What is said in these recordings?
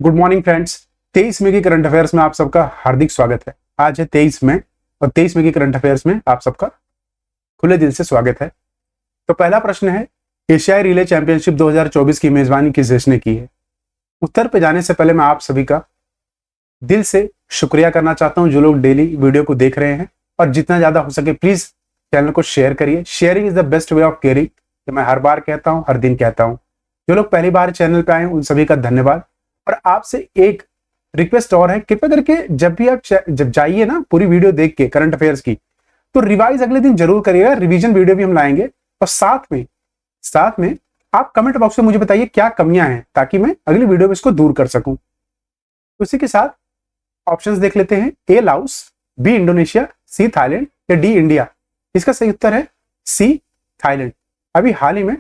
Good morning friends. 23 मई की current affairs में आप सबका हार्दिक स्वागत है। आज है 23 मई और 23 मई की करंट अफेयर्स में आप सबका खुले दिल से स्वागत है। तो पहला प्रश्न है, एशियाई रिले चैंपियनशिप 2024 की मेजबानी किस देश ने की है? उत्तर पे जाने से पहले मैं आप सभी का दिल से शुक्रिया करना चाहता हूं जो लोग डेली वीडियो को देख रहे हैं, और जितना ज्यादा हो सके प्लीज चैनल को शेयर करिए। Sharing is the best way of caring, मैं हर बार कहता हूं, हर दिन कहता हूं। जो लोग पहली बार चैनल पे आए उन सभी का धन्यवाद। और आपसे एक रिक्वेस्ट और है, कृपया करके जब भी आप जब जाइए ना पूरी वीडियो देख के करंट अफेयर्स की, तो रिवाइज अगले दिन जरूर करिएगा। रिवीजन वीडियो भी हम लाएंगे, और साथ में आप कमेंट बॉक्स में मुझे बताइए क्या कमियां हैं, ताकि मैं अगली वीडियो में इसको दूर कर सकूं। उसी के साथ ऑप्शंस देख लेते हैं। A Laos, B Indonesia, C Thailand या डी इंडिया। इसका सही उत्तर है सी थाईलैंड। अभी हाल ही में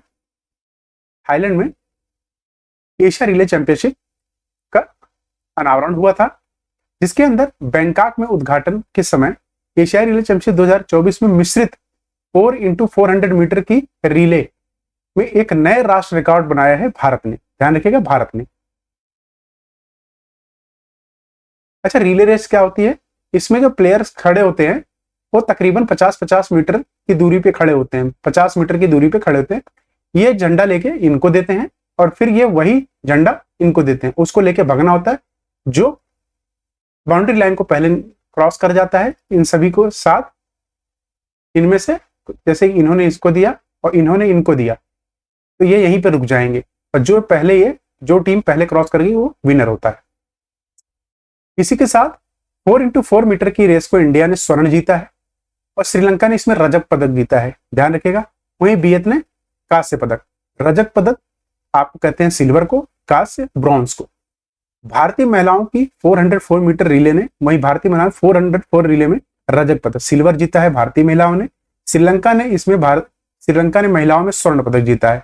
थाईलैंड में एशिया रिले चैंपियनशिप का अनावरण हुआ था, जिसके अंदर बैंकॉक में उद्घाटन के समय एशियाई रिले चैंपियनशिप 2024 में मिश्रित 4x400 मीटर की रिले में एक नए राष्ट्र रिकॉर्ड बनाया है भारत ने। ध्यान रखिएगा, भारत ने। अच्छा, रिले रेस क्या होती है? इसमें जो प्लेयर्स खड़े होते हैं वो तकरीबन 50-50 मीटर की दूरी पे खड़े होते हैं, 50 मीटर की दूरी पे खड़े होते हैं। ये झंडा लेके इनको देते हैं और फिर ये वही झंडा इनको देते हैं, उसको लेके भगना होता है। जो बाउंड्री लाइन को पहले क्रॉस कर जाता है, इन सभी को साथ, इनमें से जैसे इन्होंने इसको दिया और इन्होंने इनको दिया, तो ये यहीं पे रुक जाएंगे, और जो टीम पहले क्रॉस करेगी वो विनर होता है। इसी के साथ 4x4 मीटर की रेस को इंडिया ने स्वर्ण जीता है और श्रीलंका ने इसमें रजत पदक जीता है। ध्यान रखिएगा। वहीं बीएत ने कांस्य पदक। रजत पदक आपको कहते हैं सिल्वर को, कांस्य ब्रॉन्ज को। भारतीय महिलाओं की 404 मीटर रिले ने, वहीं भारतीय महिलाओं 404 रिले में रजत पदक, सिल्वर जीता है भारतीय महिलाओं ने। श्रीलंका ने महिलाओं में स्वर्ण पदक जीता है।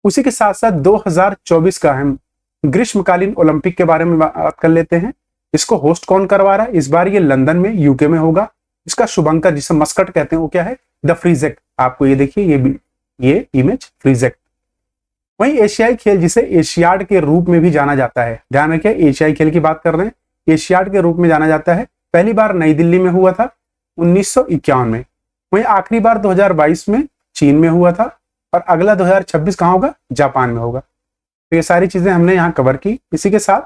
उसी के साथ साथ 2024 का हम ग्रीष्मकालीन ओलंपिक के बारे में बात कर लेते हैं। इसको होस्ट कौन करवा रहा है? इस बार ये लंदन में, यूके में होगा। इसका शुभंकर, जिसे मस्कट कहते हैं, वो क्या है? द फ्रीजेक्ट। आपको ये देखिए, ये इमेज फ्रीजेक्ट। वहीं एशियाई खेल, जिसे एशियाड के रूप में भी जाना जाता है, ध्यान रखिए एशियाई खेल की बात कर रहे हैं, एशियाड के रूप में जाना जाता है। पहली बार नई दिल्ली में हुआ था 1951 में। वहीं आखिरी बार 2022 में चीन में हुआ था, और अगला 2026 कहां होगा? जापान में होगा। तो ये सारी चीजें हमने यहां कवर की। इसी के साथ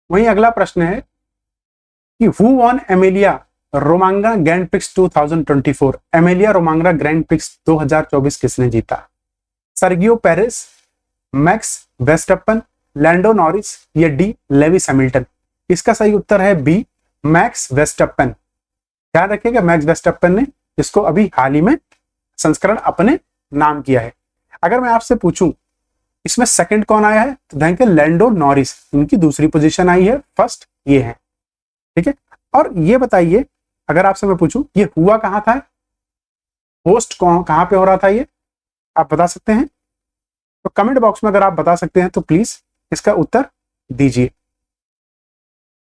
वहीं अगला प्रश्न है कि who won Emilia Romagna Grand Prix 2024? Emilia Romagna Grand Prix 2024 किसने जीता? Sergio Perez, Max Verstappen, Lando Norris या डी लेविस हैमिल्टन। इसका सही उत्तर है बी, मैक्स वेस्टप्पन। ध्यान रखिएगा, मैक्स वेस्टप्पन ने इसको अभी हाल ही में संस्करण अपने नाम किया है। अगर मैं आपसे पूछूं इसमें सेकंड कौन आया है, तो ध्यान रखिए लैंडो नॉरिस, इनकी दूसरी पोजीशन आई है, फर्स्ट ये है। ठीक है। और ये बताइए, अगर आपसे मैं पूछूं ये हुआ कहां था, होस्ट कहां पे हो रहा था, ये आप बता सकते हैं? तो कमेंट बॉक्स में अगर आप बता सकते हैं तो प्लीज इसका उत्तर दीजिए।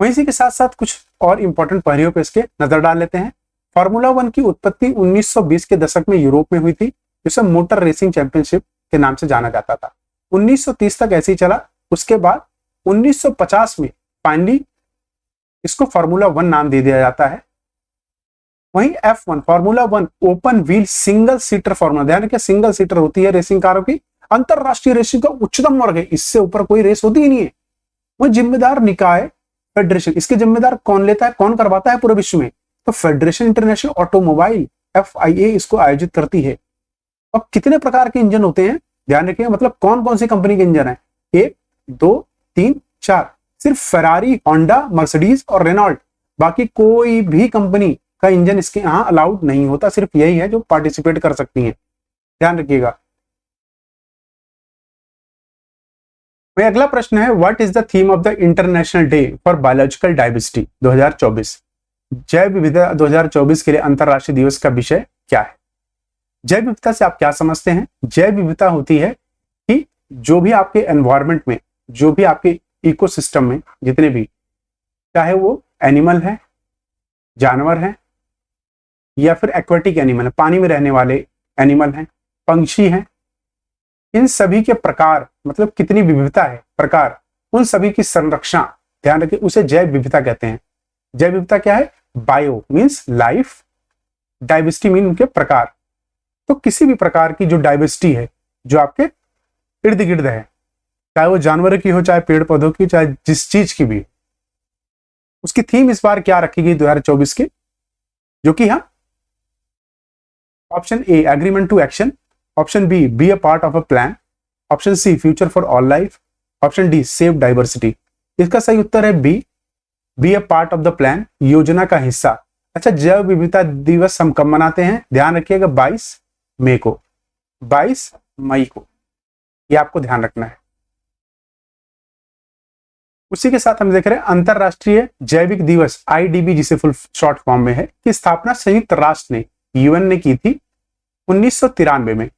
वहीं इसी के साथ साथ कुछ और इंपॉर्टेंट पहलुओं पे इसके नजर डाल लेते हैं। फार्मूला 1 की उत्पत्ति 1920 के दशक में यूरोप में हुई थी, जिसे मोटर रेसिंग चैंपियनशिप के नाम से जाना जाता था। 1930 तक ऐसे ही चला। उसके बाद 1950 में फाइनली इसको फार्मूला 1 नाम दे दिया जाता है। वहीं F1 formula 1 open wheel single seater formula, ध्यान रखिए सिंगल सीटर होती है रेसिंग कारों की, अंतरराष्ट्रीय रेसिंग का उच्चतम वर्ग है, इससे ऊपर कोई रेस होती ही नहीं है। वह जिम्मेदार निकाय फेडरेशन, इसके जिम्मेदार कौन लेता है, कौन करवाता है पूरे विश्व में? तो फेडरेशन इंटरनेशनल ऑटोमोबाइल FIA इसको आयोजित करती है। अब कितने प्रकार के इंजन होते हैं ध्यान रखिए, मतलब कौन कौन सी कंपनी के इंजन है? 1, 2, 3, 4। सिर्फ फेरारी, होंडा, मर्सिडीज और रेनॉल्ट, बाकी कोई भी कंपनी का इंजन इसके यहां अलाउड नहीं होता। सिर्फ यही है जो पार्टिसिपेट कर सकती हैं, ध्यान रखिएगा। वही अगला प्रश्न है, what is the theme of the international day for biological diversity 2024? जैव विविधता 2024 के लिए अंतरराष्ट्रीय दिवस का विषय क्या है? जैव विविधता से आप क्या समझते हैं? जैव विविधता होती है कि जो भी आपके एनवायरमेंट में, जो भी आपके इकोसिस्टम में जितने भी, चाहे वो एनिमल है, जानवर हैं, या फिर एक्वाटिक एनिमल है, पानी में रहने वाले एनिमल हैं, पंछी हैं, इन सभी के प्रकार, मतलब कितनी विविधता है, प्रकार, उन सभी की संरक्षण, ध्यान रखिए, उसे जैव विविधता कहते हैं। जैव विविधता क्या है? Bio means life, diversity mean उनके प्रकार। तो किसी भी प्रकार की जो डाइवर्सिटी है, जो आपके इर्द गिर्द है, चाहे वो जानवर की हो, चाहे पेड़ पौधों की, चाहे जिस चीज की भी, उसकी थीम इस बार क्या रखी गई 2024 की, जो कि हाँ, option A agreement to action, option B a part of a plan, option C future for all life, option D save diversity. इसका सही उत्तर है B a part of the plan, योजना का हिस्सा। अच्छा, जैव विविधता दिवस हम कब मनाते हैं? ध्यान रखिएगा 22 मई को, 22 मई को, ये आपको ध्यान रखना है। उसी के साथ हम देख रहे हैं अंतरराष्ट्रीय जैविक दिवस, आईडीबी जिसे फुल शॉर्ट फॉर्म में है, की स्थापना संयुक्त राष्ट्र ने, यूएन ने की थी 1993 में।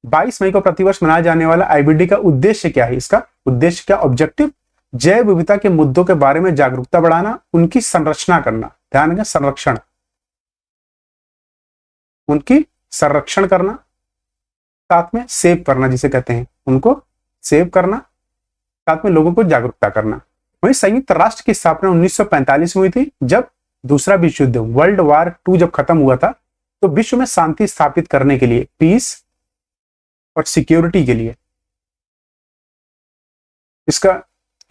22 मई को प्रतिवर्ष मनाया जाने वाला आईबीडी का उद्देश्य क्या है? इसका उद्देश्य क्या, ऑब्जेक्टिव, जैव विविधता के मुद्दों के बारे में जागरूकता बढ़ाना, उनकी संरचना करना, ध्यान रखें संरक्षण, उनकी संरक्षण करना, साथ में सेव करना, जिसे कहते हैं उनको सेव करना, साथ में लोगों को जागरूकता करना। वहीं संयुक्त राष्ट्र की स्थापना 1945 में हुई थी, जब दूसरा विश्व युद्ध, वर्ल्ड वार 2 जब खत्म हुआ था, तो विश्व में शांति स्थापित करने के लिए, पीस और सिक्योरिटी के लिए, इसका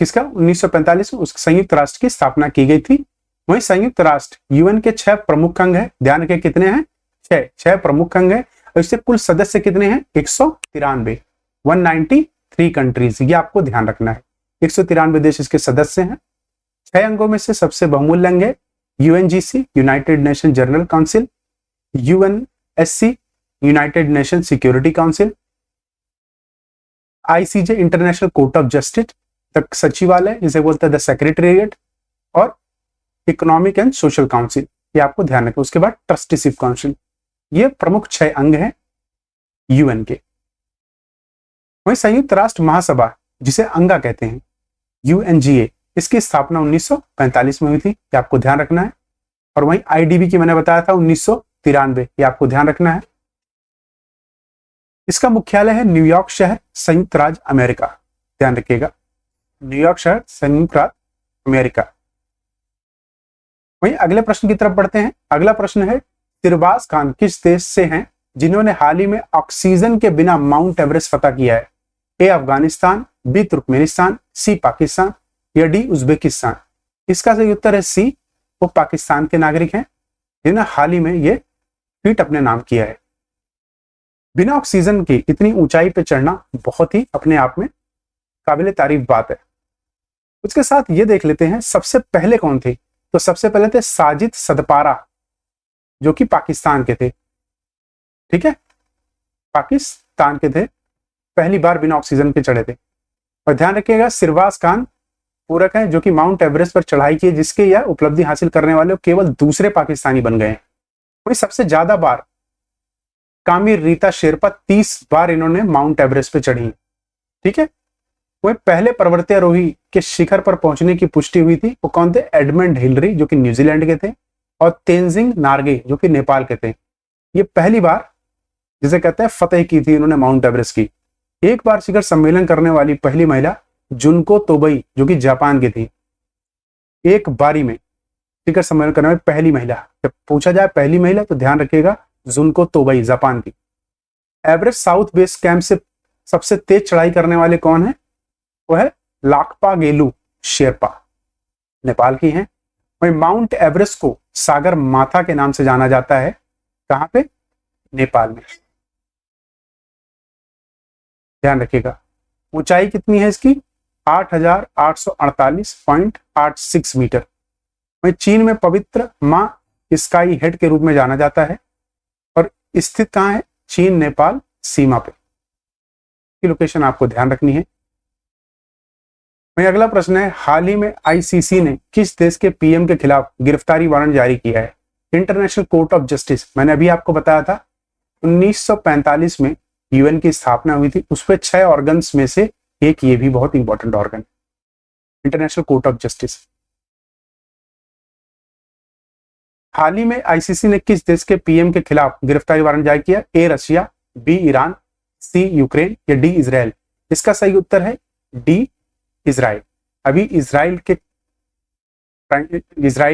किसका 1945 में उस संयुक्त राष्ट्र की स्थापना की गई थी। वहीं संयुक्त राष्ट्र यूएन के 6 प्रमुख अंग है, ध्यान रखें कितने हैं? 6 प्रमुख अंग है, और इससे कुल सदस्य कितने हैं? 193, 193 कंट्रीज, ये आपको ध्यान रखना है। 193 देश इसके सदस्य हैं। 6 अंगों में से सबसे बहुमूल्य अंग है UNGC, United Nation General Council, UNSC, United Nation Security Council, ICJ, International Court of Justice, the सचिवालय जिसे बोलते हैं द सेक्रेटेरिएट, और इकोनॉमिक एंड सोशल काउंसिल, ये आपको ध्यान रखें। उसके बाद ट्रस्टीशिप काउंसिल, ये प्रमुख 6 अंग हैं यूएन के। वहीं संयुक्त राष्ट्र महासभा जिसे अंगा कहते हैं, यूएनजीए, इसकी स्थापना 1945 में हुई थी, ये आपको ध्यान रखना है। और वहीं आईडीबी की मैंने बताया था 1993, ये आपको ध्यान रखना है। इसका मुख्यालय है न्यूयॉर्क शहर, संयुक्त राज्य अमेरिका, ध्यान रखिएगा, न्यूयॉर्क शहर, संयुक्त राज्य अमेरिका। वहीं अगले प्रश्न की तरफ बढ़ते हैं। अगला प्रश्न है, सिरबाज खान किस देश से हैं जिन्होंने हाल ही में ऑक्सीजन के बिना माउंट एवरेस्ट फतह किया है? ए अफगानिस्तान, बी तुर्कमेनिस्तान, सी पाकिस्तान, या डी उज्बेकिस्तान। इसका सही उत्तर है सी, वो पाकिस्तान के नागरिक हैं जिन्होंने हाल ही में ये फीट अपने नाम किया है। बिना ऑक्सीजन के इतनी ऊंचाई पे चढ़ना बहुत ही अपने आप में काबिले तारीफ बात है। उसके साथ ये देख लेते हैं सबसे पहले कौन थे। तो सबसे पहले थे साजिद सदपारा, जो कि पाकिस्तान के थे, ठीक है, पाकिस्तान के थे, पहली बार बिना ऑक्सीजन के चढ़े थे। और ध्यान रखिएगा सिरबाज खान पूरक है, जो कि माउंट एवरेस्ट पर चढ़ाई की, जिसके यह उपलब्धि हासिल करने वाले केवल दूसरे पाकिस्तानी बन गए हैं। वही सबसे ज्यादा बार कामिर रीता शेरपा 30 बार इन्होंने माउंट एवरेस्ट पे चढ़ी, ठीक है। वही पहले पर्वतारोही के शिखर पर पहुंचने की पुष्टि हुई थी, वो कौन थे? एडमंड हिलरी, जो कि न्यूजीलैंड के थे, और तेंजिंग नार्गे, जो कि नेपाल के थे। ये पहली बार जिसे कहते हैं फतेह की थी इन्होंने माउंट एवरेस्ट की। एक बार शिखर सम्मेलन करने वाली पहली महिला जुनको तोबई, जो कि जापान की थी, एक बारी में शिखर सम्मेलन करने वाली पहली महिला। जब पूछा जाए पहली महिला तो ध्यान रखिएगा जुनको तोबई, जापान की। एवरेस्ट साउथ बेस कैंप से सबसे तेज चढ़ाई करने वाले कौन है? वो है लाकपा गेलू शेरपा, नेपाल की हैं। वही माउंट एवरेस्ट को सागर माथा के नाम से जाना जाता है, कहां पे? नेपाल में। ध्यान रखिएगा ऊंचाई कितनी है इसकी? 8,848.86 मीटर। वही चीन में पवित्र मां स्काई हेड के रूप में जाना जाता है, और स्थित कहां है? चीन नेपाल सीमा पे, की लोकेशन आपको ध्यान रखनी है। वहीं अगला प्रश्न है, हाल ही में आईसीसी ने किस देश के पीएम के खिलाफ गिरफ्तारी वारंट जारी किया है? इंटरनेशनल कोर्ट ऑफ जस्टिस, मैंने अभी आपको बताया था 1945 में यूएन की स्थापना हुई थी, उस पर 6 ऑर्गन्स में से एक ये भी बहुत important organ, International Court of Justice. हाल ही में आईसीसी ने किस देश के पीएम के खिलाफ गिरफ्तारी वारंट जारी किया? A Russia, B Iran, C Ukraine या डी इजराइल? इसका सही उत्तर है डी इजराइल। अभी इजराइल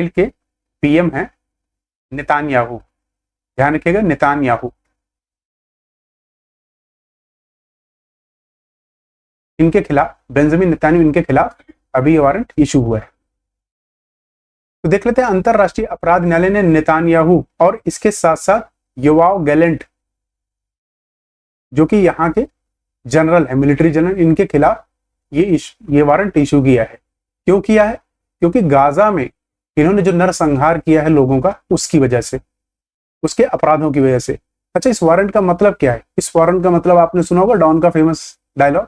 के पीएम है नेतान्याहू, ध्यान रखिएगा नेतान्याहू। इनके खिलाफ, बेंजामिन नेतान्याहू, इनके खिलाफ अभी ये वारंट इशू हुआ है। तो देख लेते हैं, अंतरराष्ट्रीय अपराध न्यायालय ने नेतान्याहू और इसके साथ साथ योआव गैलेंट जो कि यहाँ के जनरल है, मिलिट्री जनरल, इनके खिलाफ ये वारंट इशू किया है। क्यों किया है? क्योंकि गाजा में इन्होंने जो नरसंहार किया है लोगों का, उसकी वजह से, उसके अपराधों की वजह से। अच्छा, इस वारंट का मतलब क्या है? इस वारंट का मतलब आपने सुना होगा डॉन का फेमस डायलॉग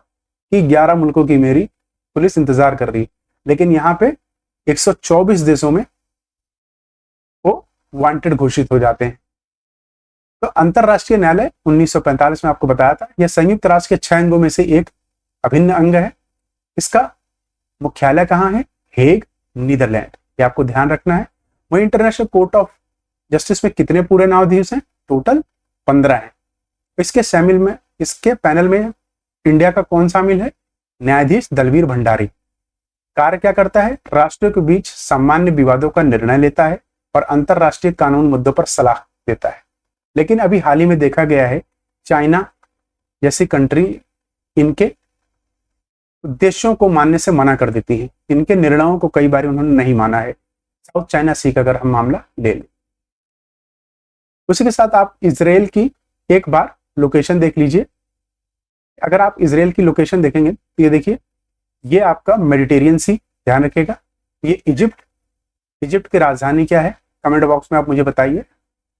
कि 11 मुल्कों की मेरी पुलिस इंतजार कर रही, लेकिन यहाँ पे 124 देशों में वो वांटेड घोषित हो जाते हैं। तो अंतरराष्ट्रीय न्यायालय 1945 में आपको बताया था, यह संयुक्त राष्ट्र के 6 अंगों में से एक अभिन्न अंग है। इसका मुख्यालय कहाँ है? हेग, नीदरलैंड, ये आपको ध्यान रखना है। वही इंटरनेशनल कोर्ट ऑफ जस्टिस में कितने पूरे न्यायाधीश हैं? टोटल 15 हैं। इसके पैनल में इंडिया का कौन शामिल है? न्यायाधीश दलवीर भंडारी। कार्य क्या करता है? राष्ट्रों के बीच सामान्य विवादों का निर्णय लेता है और अंतरराष्ट्रीय कानून मुद्दों पर सलाह देता है। लेकिन अभी हाल ही में देखा गया है, चाइना जैसी कंट्री इनके उद्देश्यों को मानने से मना कर देती है। इनके निर्णयों को कई बार उन्होंने नहीं माना है। साउथ चाइना सी का अगर हम मामला ले लें, उसी के साथ आप इजराइल की एक बार लोकेशन देख लीजिए। अगर आप इजराइल की लोकेशन देखेंगे तो ये देखिए, ये आपका मेडिटेरियन सी, ध्यान रखिएगा। ये इजिप्ट की राजधानी क्या है? कमेंट बॉक्स में आप मुझे बताइए।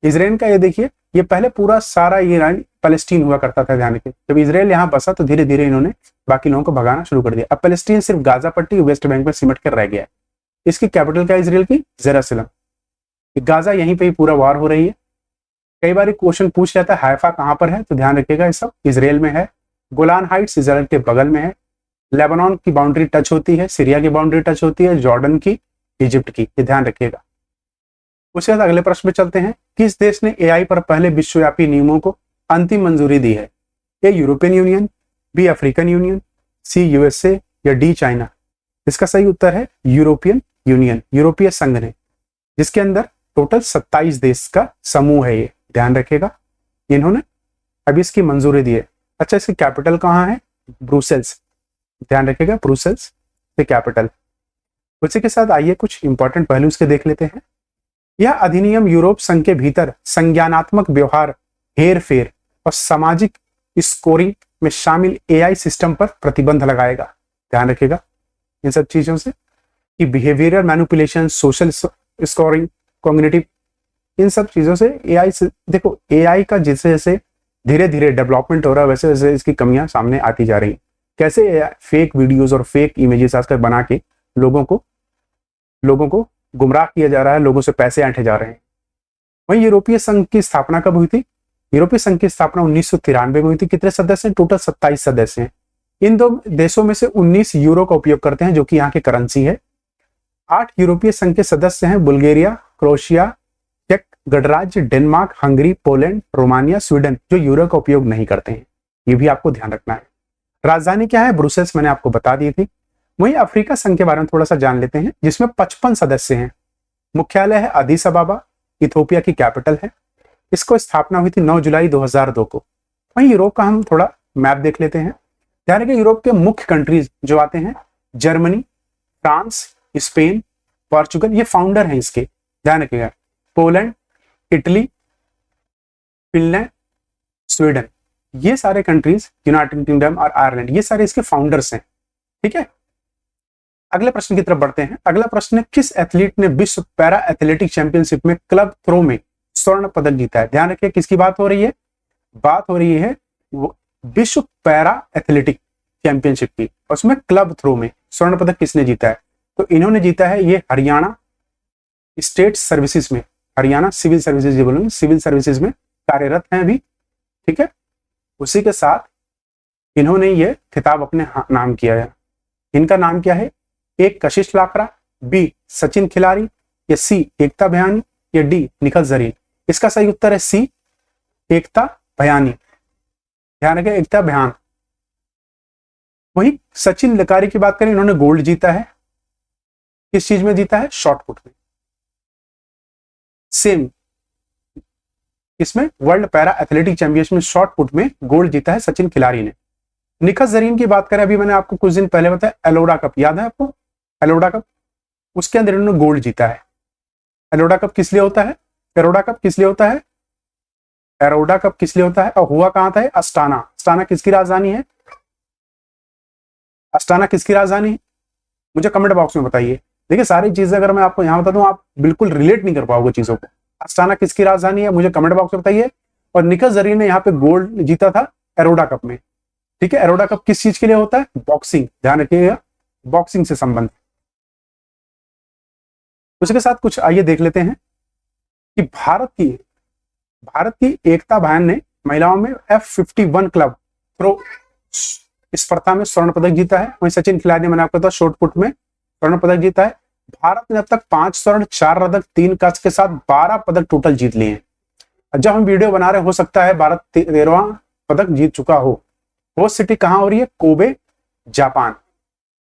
इजराइल का ये देखिए, ये पहले पूरा सारा ये पैलेस्टीन हुआ करता था, ध्यान रखिए। जब इजराइल यहाँ बसा तो धीरे धीरे इन्होंने बाकी लोगों को भगाना शुरू कर दिया। अब पैलेस्टीन सिर्फ गाजा पट्टी वेस्ट बैंक में सिमट कर रह गया है। इसकी कैपिटल क्या है इजराइल की? जेरूसलम। गाजा यहीं पे ही पूरा वार हो रही है। कई बार क्वेश्चन पूछ जाता है हाइफा कहाँ पर है, तो ध्यान रखिएगा ये सब इजराइल में है। गोलान हाइट्स इजराइल के बगल में है। लेबनान की बाउंड्री टच होती है, सीरिया की बाउंड्री टच होती है, जॉर्डन की, इजिप्ट की, ये ध्यान रखिएगा। उसके बाद अगले प्रश्न में चलते हैं। किस देश ने एआई पर पहले विश्वव्यापी नियमों को अंतिम मंजूरी दी है? A European Union, B African Union, C USA या डी चाइना? इसका सही उत्तर है यूरोपियन यूनियन, यूरोपीय संघ ने, जिसके अंदर टोटल 27 देश का समूह है। ये ध्यान रखिएगा, इन्होंने अभी इसकी मंजूरी दी है। अच्छा, इसकी कैपिटल कहाँ है? ब्रुसेल्स, ध्यान रखिएगा, ब्रुसेल्स की कैपिटल। उसी के साथ आइए कुछ इंपॉर्टेंट पहलू इसके देख लेते हैं। यह अधिनियम यूरोप संघ के भीतर संज्ञानात्मक व्यवहार, हेर फेर और सामाजिक स्कोरिंग में शामिल एआई सिस्टम पर प्रतिबंध लगाएगा। ध्यान रखिएगा इन सब चीजों से कि behavioural manipulation, social scoring, cognitive, इन सब चीजों से एआई से, देखो एआई का जैसे जैसे धीरे धीरे डेवलपमेंट हो रहा है वैसे वैसे इसकी कमियां सामने आती जा रही हैं। कैसे फेक वीडियोस और फेक इमेजेस आजकल बना के लोगों को गुमराह किया जा रहा है, लोगों से पैसे ऐंठे जा रहे हैं। वहीं यूरोपीय संघ की स्थापना कब हुई थी? यूरोपीय संघ की स्थापना 1993 में हुई थी। कितने सदस्य हैं? टोटल 27 सदस्य हैं। इन दो देशों में से 19 यूरो का उपयोग करते हैं, जो कि यहाँ की करेंसी है। 8 यूरोपीय संघ के सदस्य हैं बुल्गारिया, क्रोएशिया, चेक गणराज्य, Denmark, Hungary, Poland, Romania, Sweden, जो यूरो का उपयोग नहीं करते हैं। ये भी आपको ध्यान रखना है। राजधानी क्या है? ब्रुसेल्स, मैंने आपको बता दी थी। वहीं अफ्रीका संघ के बारे में थोड़ा सा जान लेते हैं, जिसमें 55 सदस्य हैं। मुख्यालय है अदीस अबाबा, इथोपिया की कैपिटल है। इसको स्थापना हुई थी 9 जुलाई 2002 को। वहीं यूरोप का हम थोड़ा मैप देख लेते हैं। ध्यान रखिए, यूरोप के मुख्य कंट्रीज जो आते हैं, जर्मनी, फ्रांस, स्पेन, पोर्चुगल, ये फाउंडर हैं इसके, ध्यान रखिएगा। पोलैंड, इटली, फिनलैंड, स्वीडन, ये सारे कंट्रीज, यूनाइटेड किंगडम और आयरलैंड, ये सारे इसके फाउंडर्स हैं। ठीक है, अगले प्रश्न की तरफ बढ़ते हैं। अगला प्रश्न है, किस एथलीट ने विश्व पैरा एथलेटिक चैंपियनशिप में क्लब थ्रो में स्वर्ण पदक जीता है? ध्यान रखिए, किसकी बात हो रही है? बात हो रही है विश्व पैरा एथलेटिक चैंपियनशिप की, उसमें क्लब थ्रो में स्वर्ण पदक किसने जीता है? तो इन्होंने जीता है ये हरियाणा स्टेट सर्विसेज में, हरियाणा सिविल सर्विसेज, ये बोलूंगे सिविल सर्विसेज में कार्यरत हैं अभी। ठीक है, उसी के साथ इन्होंने ये खिताब अपने नाम किया है। इनका नाम क्या है? एक कशिश लाकरा, बी सचिन खिलारी, या सी एकता भयानी, या डी निखत जरीन? इसका सही उत्तर है सी एकता भयानी। ध्यान रखें, एकता भयान। वही सचिन लकारी की बात करें, इन्होंने गोल्ड जीता है। किस चीज में जीता है? शॉटपुट में। सेम इसमें वर्ल्ड पैरा एथलेटिक चैंपियनशिप में शॉटपुट में गोल्ड जीता है सचिन खिलाड़ी ने। निखत जरीन की बात करें, अभी मैंने आपको कुछ दिन पहले बताया एलोरा कप, याद है आपको एलोरा कप? उसके अंदर इन्होंने गोल्ड जीता है। एलोरा कप किस लिए होता है? एरोडा कप किस लिए होता है? एरोडा कप किस लिए होता है और हुआ कहां था? अस्टाना। अस्टाना किसकी राजधानी है? अस्टाना किसकी राजधानी है? मुझे कमेंट बॉक्स में बताइए। देखिए सारी चीजें अगर मैं आपको यहां बता दूं, आप बिल्कुल रिलेट नहीं कर पाओगे चीजों को। अस्टाना किसकी राजधानी है? मुझे कमेंट बॉक्स में बताइए। और निखत जरीन ने यहाँ पे गोल्ड जीता था एरोडा कप में। ठीक है, एरोडा कप किस चीज के लिए होता है? बॉक्सिंग, ध्यान रखिएगा, बॉक्सिंग से संबंधित। उसके साथ कुछ आइए देख लेते हैं कि भारत की एकता भयान ने महिलाओं में F51 क्लब थ्रो स्पर्धा में स्वर्ण पदक जीता है। वहीं सचिन खिलाड़ी ने, मैंने आपको बताया, शॉटपुट में स्वर्ण पदक जीता है। भारत ने अब तक 5 स्वर्ण, 4 रजत, 3 कांस्य के साथ 12 पदक टोटल जीत लिए हैं। जब हम वीडियो बना रहे, हो सकता है भारत 13वां पदक जीत चुका हो। वो सिटी कहां हो रही है? Kobe, Japan.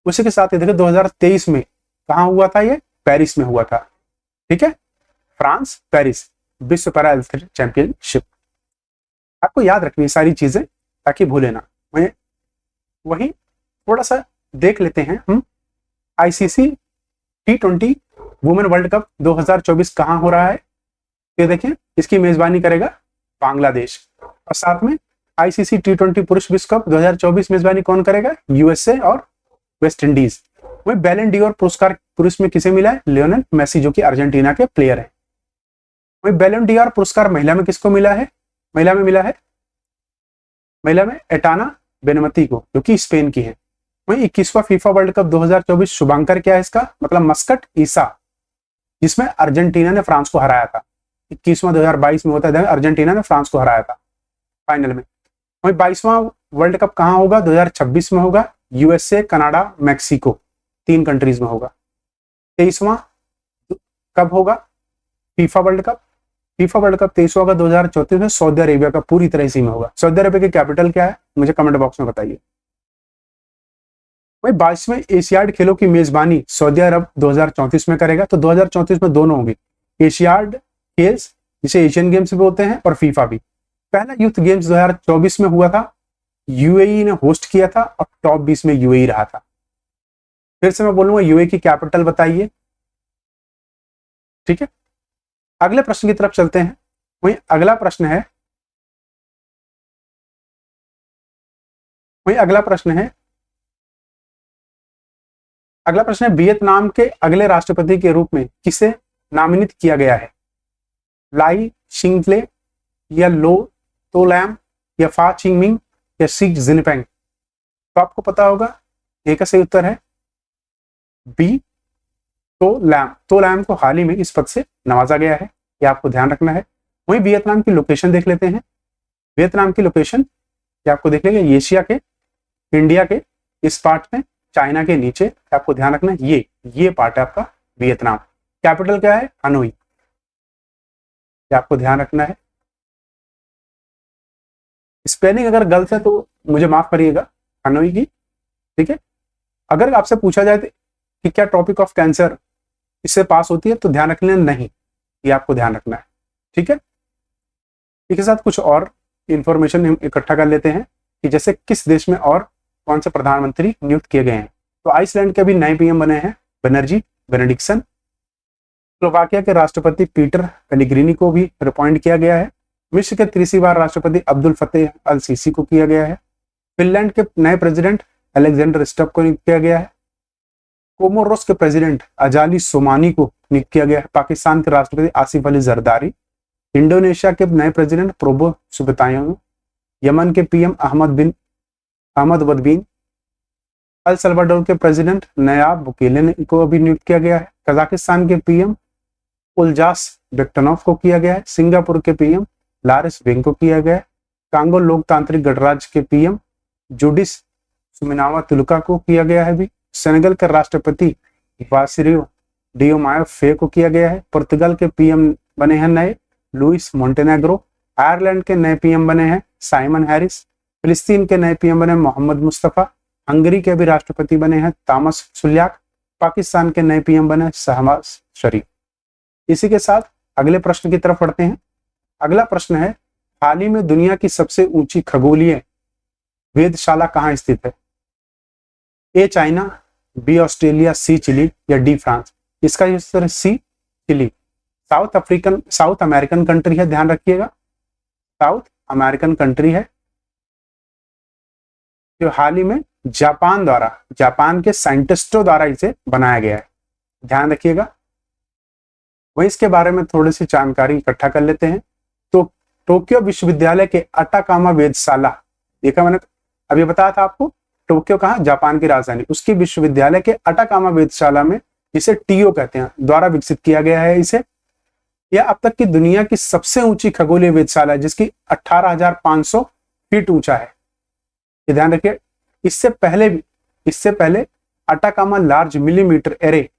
उसी के साथ देखिए 2023 में कहां हुआ था? ये पेरिस में हुआ था। ठीक है, फ्रांस, पेरिस, विश्व पैरा एथलेटिक चैंपियनशिप। आपको याद रखनी सारी चीजें ताकि भूले ना। वही थोड़ा सा देख लेते हैं हम, ICC T20 women world cup 2024 कहां हो रहा है? ये देखिए, इसकी मेजबानी करेगा बांग्लादेश। और साथ में आईसीसी T20 पुरुष विश्व कप 2024 मेजबानी कौन करेगा? यूएसए और वेस्ट इंडीज। वही बैलन डी और पुरस्कार पुरुष में किसे मिला है? लियोनेल मेसी, जो कि अर्जेंटीना के प्लेयर है। वही बैलन डी और पुरस्कार महिला में किसको मिला है? महिला में एटाना बेनमती को, जो कि स्पेन की है। वही 21वां फीफा वर्ल्ड कप 2024 शुभांकर क्या है इसका? मतलब मस्कट ईसा, जिसमें अर्जेंटीना ने फ्रांस को हराया था। 21वां 2022 में होता है, अर्जेंटीना ने फ्रांस को हराया था फाइनल में। वही 22वां वर्ल्ड कप कहां होगा? 2026 में होगा। यूएसए, कनाडा, मैक्सिको, 3 कंट्रीज में होगा। 23वां कब होगा FIFA World Cup? FIFA World Cup 23वां होगा 2034 में सऊदी अरेबिया का पूरी तरह इसी में होगा। सऊदी अरेबिया की कैपिटल क्या है? मुझे कमेंट बॉक्स में बताइए। भाई 22वें एशियाड खेलों की मेजबानी सऊदी अरब 2034 में करेगा। तो 2034 में दोनों होंगे, एशियाड खेल्स जिसे एशियन गेम्स भी बोलते हैं और फीफा भी। पहला यूथ गेम्स 2024 में हुआ था, यूएई ने होस्ट किया था और टॉप 20 में यूएई रहा था। फिर से मैं बोलूंगा, यूएई की कैपिटल बताइए। ठीक है, अगले प्रश्न की तरफ चलते हैं। वही अगला प्रश्न है वियतनाम के अगले राष्ट्रपति के रूप में किसे नामित किया गया है? लाई शिंगले या लो तोलैम या फा चिंगमिंग या सी जिनपिंग? तो आपको पता होगा, एक का सही उत्तर है बी, तोलैम। तोलैम को हाल ही में इस पद से नवाजा गया है, ये आपको ध्यान रखना है। वहीं वियतनाम की लोकेशन देख लेते हैं। वियतनाम की लोकेशन ये आपको देख लेंगे, एशिया के, इंडिया के इस पार्ट में, चाइना के नीचे। आपको ध्यान रखना है, ये पार्ट है आपका वियतनाम। कैपिटल क्या है? हनोई, ये आपको ध्यान रखना है। स्पेलिंग अगर गलत है तो मुझे माफ करिएगा, हनोई की। ठीक है, अगर आपसे पूछा जाए कि क्या टॉपिक ऑफ कैंसर इससे पास होती है, तो ध्यान रख लेना नहीं, ये आपको ध्यान रखना है। ठीक है, इसके साथ कुछ और इंफॉर्मेशन हम इकट्ठा कर लेते हैं कि जैसे किस देश में और कौन से प्रधानमंत्री नियुक्त किए गए हैं। तो आइसलैंड के भी नए पीएम बने हैं बनर्जी बेनेडिक्सन। स्लोवाकिया के राष्ट्रपति पीटर पेलिग्रिनी को भी अपॉइंट किया गया है। मिस्र के 30वीं बार राष्ट्रपति अब्दुल फतेह अल सीसी को किया गया है। फिनलैंड के नए प्रेसिडेंट अलेक्जेंडर स्टब को नियुक्त किया गया है। कोमोरोस के प्रेसिडेंट अजाली सोमानी को नियुक्त किया गया है। पाकिस्तान के राष्ट्रपति आसिफ अली जरदारी। इंडोनेशिया के नए प्रेसिडेंट प्रोबो सुबितायो। यमन के पीएम अहमद बदबीन। अल सल्वाडोर के प्रेसिडेंट नयाब बुकेले को अभी नियुक्त किया गया है। कजाकिस्तान के पीएम उल्जास बेक्टनोव को किया गया है। सिंगापुर के पीएम लारिस वेंग को किया गया है। कांगो लोकतांत्रिक गणराज्य के पीएम जुडिस सुमिनावा तुलका को किया गया है भी। सेनेगल के राष्ट्रपति वासिरियो डियोमायो फे को किया गया है। पुर्तगाल के पीएम बने हैं नए लुइस मोंटेनेग्रो। आयरलैंड के नए पीएम बने हैं साइमन हैरिस। फिलिस्तीन के नए पीएम बने मोहम्मद मुस्तफा। हंगरी के भी राष्ट्रपति बने हैं तामस सुल्याक। पाकिस्तान के नए पीएम बने शहबाज शरीफ। इसी के साथ अगले प्रश्न की तरफ बढ़ते हैं। अगला प्रश्न है, हाल ही में दुनिया की सबसे ऊंची खगोलीय वेधशाला कहां स्थित है? A China, B Australia, C chilli या डी फ्रांस? इसका उत्तर है सी चिली। साउथ अमेरिकन कंट्री है, ध्यान रखिएगा, साउथ अमेरिकन कंट्री है जो हाल ही में जापान के साइंटिस्टों द्वारा इसे बनाया गया है, ध्यान रखिएगा। वही इसके बारे में थोड़ी सी जानकारी इकट्ठा कर लेते हैं। तो टोक्यो विश्वविद्यालय के अटाकामा वेधशाला, देखा मैंने अभी बताया था आपको, टोक्यो कहाँ, जापान की राजधानी, उसकी विश्वविद्यालय के अटाकामा वेधशाला में, जिसे टीओ कहते हैं, द्वारा विकसित किया गया है इसे। यह अब तक की दुनिया की सबसे ऊंची खगोलीय वेधशाला है, जिसकी 18,500 फीट ऊंचा है, ये ध्यान रखिए। इससे पहले अटाकामा लार्ज मिलीमीटर एरे,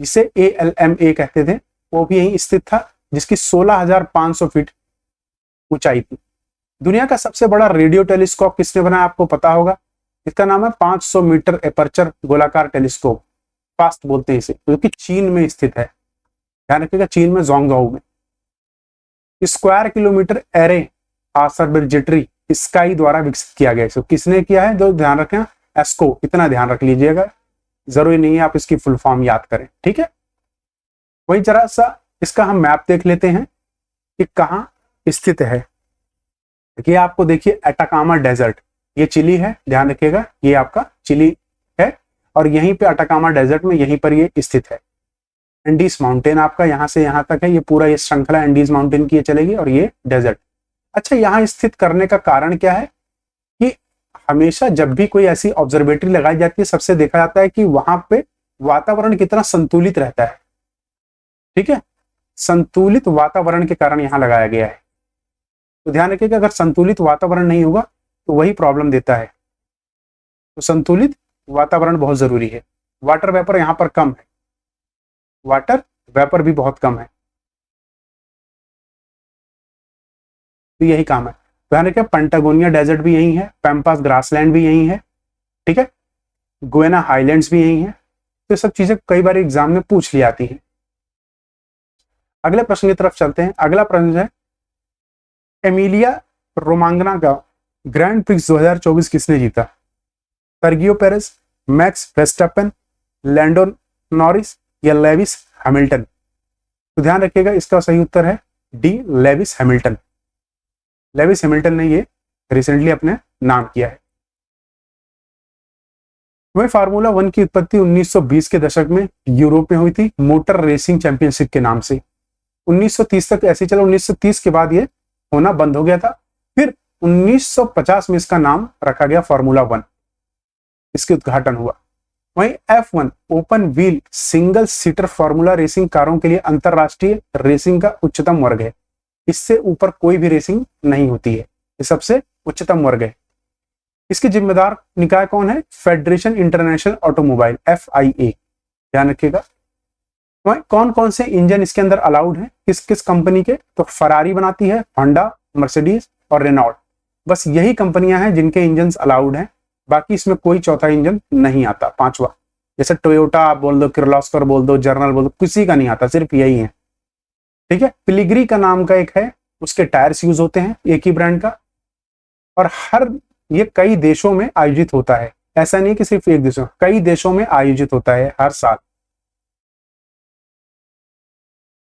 जिसे ALMA कहते थे, वो भी यहीं स्थित था, जिसकी 16,500 फीट ऊंचाई थी। दुनिया का सबसे बड़ा रेडियो टेलीस्कोप किसने बनाया, आपको पता होगा, इसका नाम है 500 मीटर एपर्चर गोलाकार टेलीस्कोप, फास्ट बोलते हैं इसे, जो कि चीन में स्थित है, ध्यान रखिएगा, चीन में जोंगजाओ में। Square kilometre array observatory sky द्वारा विकसित किया गया है। किसने किया है, जो ध्यान रखें, एस्को, इतना ध्यान रख लीजिएगा, जरूरी नहीं है आप इसकी फुल फॉर्म याद करें, ठीक है। वही जरा सा इसका हम मैप देख लेते हैं कि कहाँ स्थित है। देखिए आपको, देखिए अटाकामा डेजर्ट, ये चिली है, ध्यान रखिएगा, ये आपका चिली है, और यहीं पे अटाकामा डेजर्ट में यहीं पर ये स्थित है। एंडीज माउंटेन आपका यहाँ से यहाँ तक है, ये पूरा ये श्रृंखला एंडीज माउंटेन की ये चलेगी, और ये डेजर्ट। अच्छा, यहाँ स्थित करने का कारण क्या है कि हमेशा जब भी कोई ऐसी ऑब्जर्वेटरी लगाई जाती है, सबसे देखा जाता है कि वहां पे वातावरण कितना संतुलित रहता है, ठीक है, संतुलित वातावरण के कारण यहाँ लगाया गया है। तो ध्यान रखिएगा, अगर संतुलित वातावरण नहीं होगा तो वही प्रॉब्लम देता है, तो संतुलित वातावरण बहुत जरूरी है। वाटर वेपर यहाँ पर कम है, वाटर वेपर भी बहुत कम है, तो यही काम है। ध्यान रखिए, पेंटागोनिया डेजर्ट भी यही है, पैम्पास ग्रासलैंड भी यही है, ठीक है, गुएना हाईलैंड्स भी यही है। तो सब चीजें कई बार एग्जाम में पूछ ली आती है। अगले प्रश्न की तरफ चलते हैं। अगला प्रश्न है, एमिलिया रोमांगना का ग्रैंड प्रिक्स 2024 किसने जीता? Sergio Perez, Max Verstappen, Lando Norris या लेविस हैमिल्टन? तो ध्यान रखिएगा, इसका सही उत्तर है D, Lewis Hamilton. Lewis Hamilton ने ये रिसेंटली अपने नाम किया है। वही फार्मूला 1 की उत्पत्ति 1920 के दशक में यूरोप में हुई थी, मोटर रेसिंग चैंपियनशिप के नाम से। 1930 तक ऐसे चला, 1930 के बाद ये होना बंद हो गया था। फिर 1950 में इसका नाम रखा गया फार्मूला 1, इसके उद्घाटन हुआ। वहीं F1 open wheel single seater formula racing कारों के लिए अंतरराष्ट्रीय रेसिंग का उच्चतम वर्ग है, इससे ऊपर कोई भी रेसिंग नहीं होती है, ये सबसे उच्चतम वर्ग है। इसके जिम्मेदार निकाय कौन है? फेडरेशन इंटरनेशनल ऑटोमोबाइल, FIA, ध्यान रखिएगा। कौन कौन से इंजन इसके अंदर अलाउड है, किस किस कंपनी के? तो फरारी बनाती है, होंडा, मर्सिडीज और रेनॉल्ट, बस यही कंपनियां हैं जिनके इंजन अलाउड हैं, बाकी इसमें कोई चौथा इंजन नहीं आता, पांचवा। जैसे टोयोटा आप बोल दो, किर्लोस्कर बोल दो, जर्नल बोल दो, किसी का नहीं आता, सिर्फ यही है, ठीक है। पिलिग्री का नाम का एक है, उसके टायर्स यूज होते हैं एक ही ब्रांड का, और ये कई देशों में आयोजित होता है, ऐसा नहीं कि सिर्फ एक देशों, कई देशों में आयोजित होता है हर साल।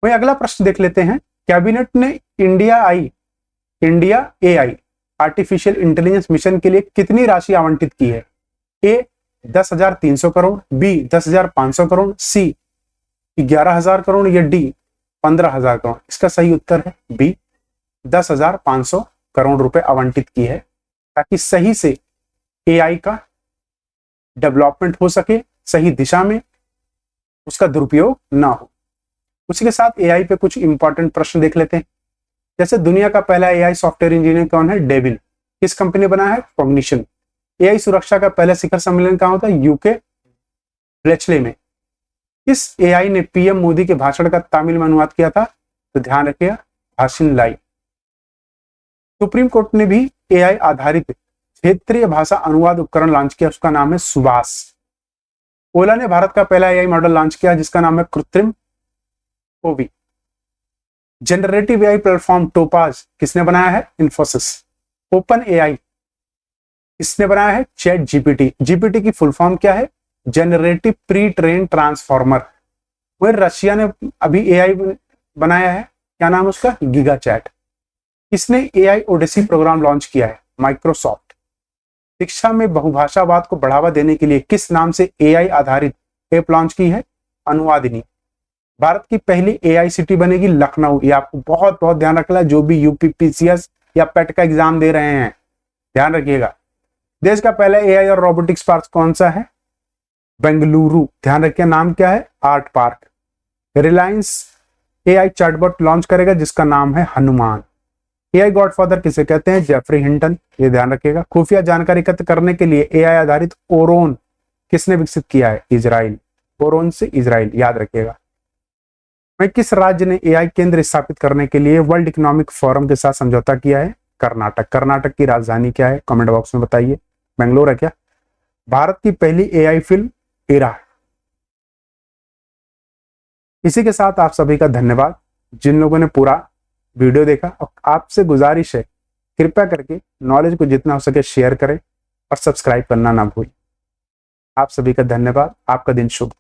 वही अगला प्रश्न देख लेते हैं। कैबिनेट ने India AI artificial intelligence mission के लिए कितनी राशि आवंटित की है? ए 10,300 करोड़, बी 10,500 करोड़, सी 11,000 करोड़ या डी 15,000 करोड़? इसका सही उत्तर है बी, 10,500 करोड़ रुपए आवंटित की है, ताकि सही से AI का डेवलपमेंट हो सके, सही दिशा में, उसका दुरुपयोग ना हो। उसी के साथ AI पे कुछ इंपॉर्टेंट प्रश्न देख लेते हैं। जैसे दुनिया का पहला AI सॉफ्टवेयर इंजीनियर कौन है? डेविल। किस कंपनी ने बनाया है? कॉग्निशन। AI सुरक्षा का पहला शिखर सम्मेलन कहां होता है? यूके ब्लेचले में। किस AI ने PM मोदी के भाषण का तमिल में अनुवाद किया था? तो ध्यान रखिएगा, भाषिन लाई। सुप्रीम कोर्ट ने भी AI आधारित क्षेत्रीय भाषा अनुवाद उपकरण लॉन्च किया, उसका नाम है सुभाष। ओला ने भारत का पहला एआई मॉडल लॉन्च किया जिसका नाम है कृत्रिम ओवी। जनरेटिव एआई प्लेटफॉर्म टोपाज किसने बनाया है? इन्फोसिस। ओपन एआई किसने बनाया है? Chat GPT. जीपीटी की फुल फॉर्म क्या है? Generative pre train transformer. वह रशिया ने अभी एआई बनाया है, क्या नाम है उसका? Giga chad. किसने एआई ओडेसी प्रोग्राम लॉन्च किया है? माइक्रोसॉफ्ट। शिक्षा में बहुभाषावाद को बढ़ावा देने के लिए किस नाम से एआई आधारित ऐप लॉन्च की है? अनुवादिनी। भारत की पहली एआई सिटी बनेगी लखनऊ। ये आपको बहुत बहुत ध्यान रखना है, जो भी यूपीपीसीएस या पेट का एग्जाम दे रहे हैं, ध्यान रखिएगा। देश का पहला एआई और रोबोटिक्स पार्क कौन सा है? बेंगलुरु। ध्यान रखिए, नाम क्या है? Art park. Reliance AI chatbot launch करेगा जिसका नाम है हनुमान। एआई गॉडफादर किसे कहते हैं? Geoffrey Hinton. ये ध्यान रखिएगा। खुफिया जानकारी एकत्र करने के लिए एआई आधारित ओरोन किसने विकसित किया है? इजराइल। ओरोन से इजराइल, याद रखिएगा। मैं किस राज्य ने एआई केंद्र स्थापित करने के लिए वर्ल्ड इकोनॉमिक फोरम के साथ समझौता किया है? कर्नाटक। कर्नाटक की राजधानी क्या है? कमेंट बॉक्स में बताइए। बेंगलोर है क्या? भारत की पहली एआई फिल्म इरा। इसी के साथ आप सभी का धन्यवाद जिन लोगों ने पूरा वीडियो देखा, और आपसे गुजारिश है कृपया करके नॉलेज को जितना हो सके शेयर करें और सब्सक्राइब करना ना भूलें। आप सभी का धन्यवाद। आपका दिन शुभ।